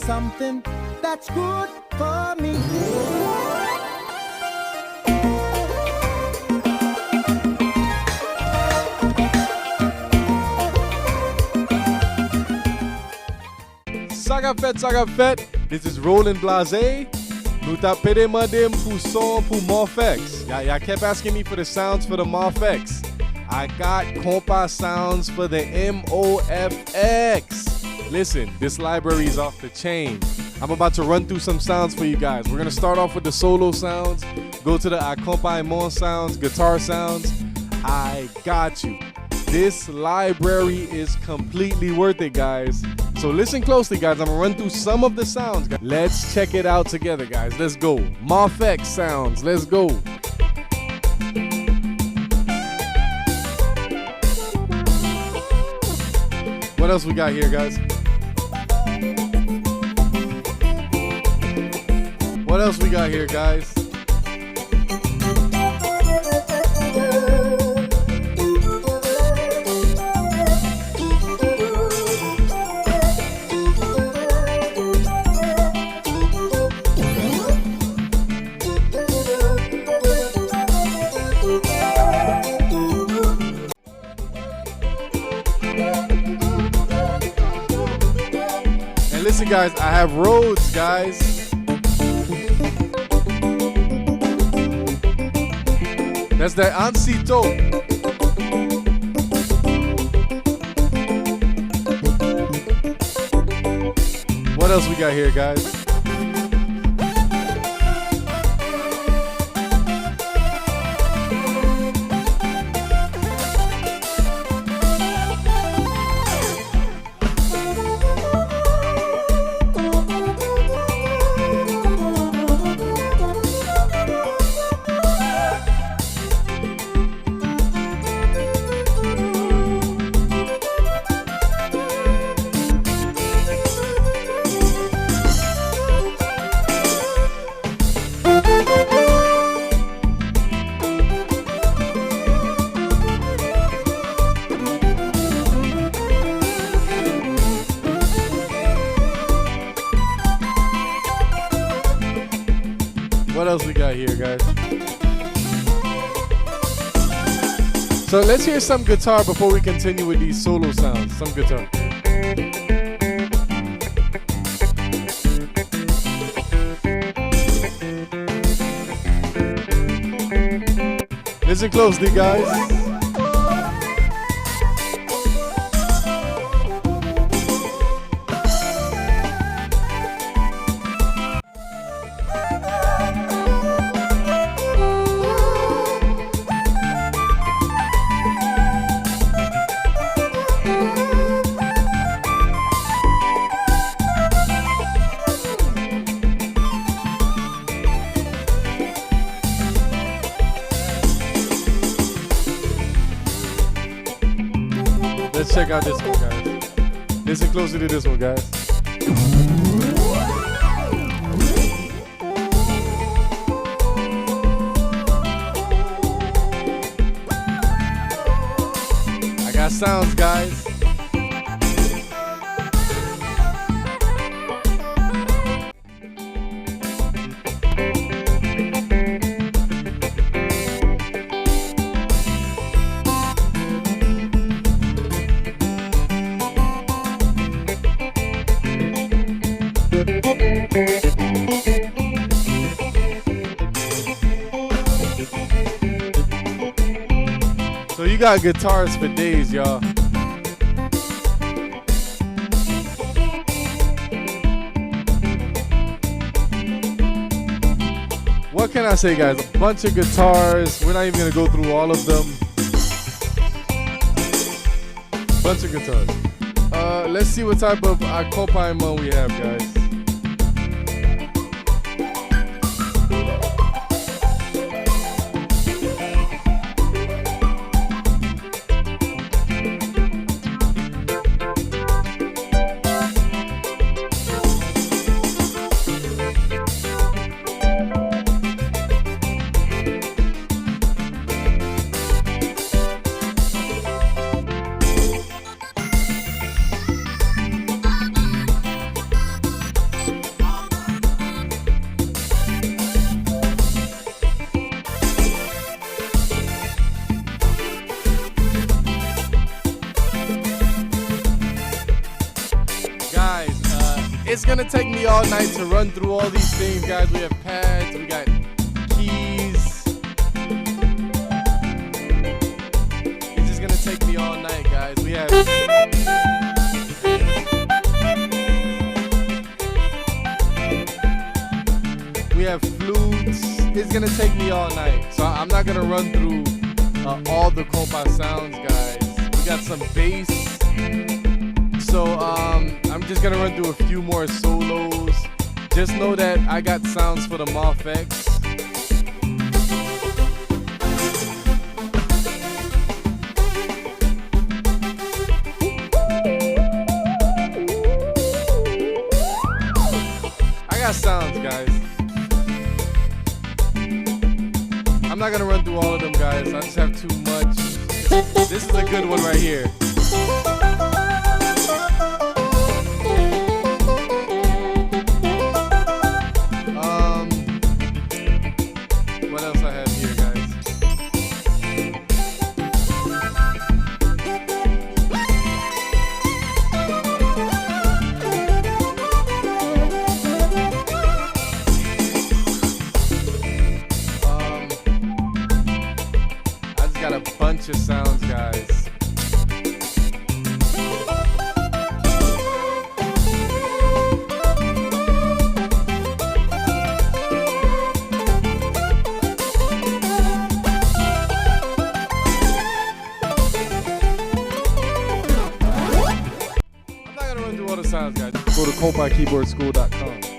something that's good for me. Saga Fête, this is Roland Blase. Nou ta pede madem pou son pou MofX. Y'all kept asking me for the sounds for the MofX. I got Kompa Sounds for the MofX. Listen, this library is off the chain. I'm about to run through some sounds for you guys. We're gonna start off with the solo sounds, go to the accompagnement sounds, guitar sounds. I got you. This library is completely worth it, guys. So listen closely, guys. I'm gonna run through some of the sounds, guys. Let's check it out together, guys. Let's go. MofX sounds, let's go. What else we got here, guys? What else we got here, guys? And listen, guys, I have Rhodes, guys. That's the Ancito. What else we got here, guys? What else we got here, guys? So let's hear some guitar before we continue with these solo sounds. Some guitar. Listen closely, guys. Let's check out this one, guys. Listen closely to this one, guys. I got sounds, guys. So you got guitars for days, y'all. What can I say, guys? A bunch of guitars. We're not even gonna go through all of them. Bunch of guitars. Let's see what type of accompagnement we have, guys. it's gonna take me all night to run through all these things, guys. We have pads, we got keys. It's just gonna take me all night, guys. We have flutes. It's gonna take me all night, so I'm not gonna run through all the Kompa sounds, guys. We got some bass, so I'm just gonna run through a few more solos. Just know that I got sounds for the MofX. I got sounds, guys. I'm not gonna run through all of them, guys. I just have too much. This is a good one right here. What else I have here, guys? Got a bunch of sounds, guys. I'm not gonna run through all the sounds, guys. Go to KompaKeyboardSchool.com.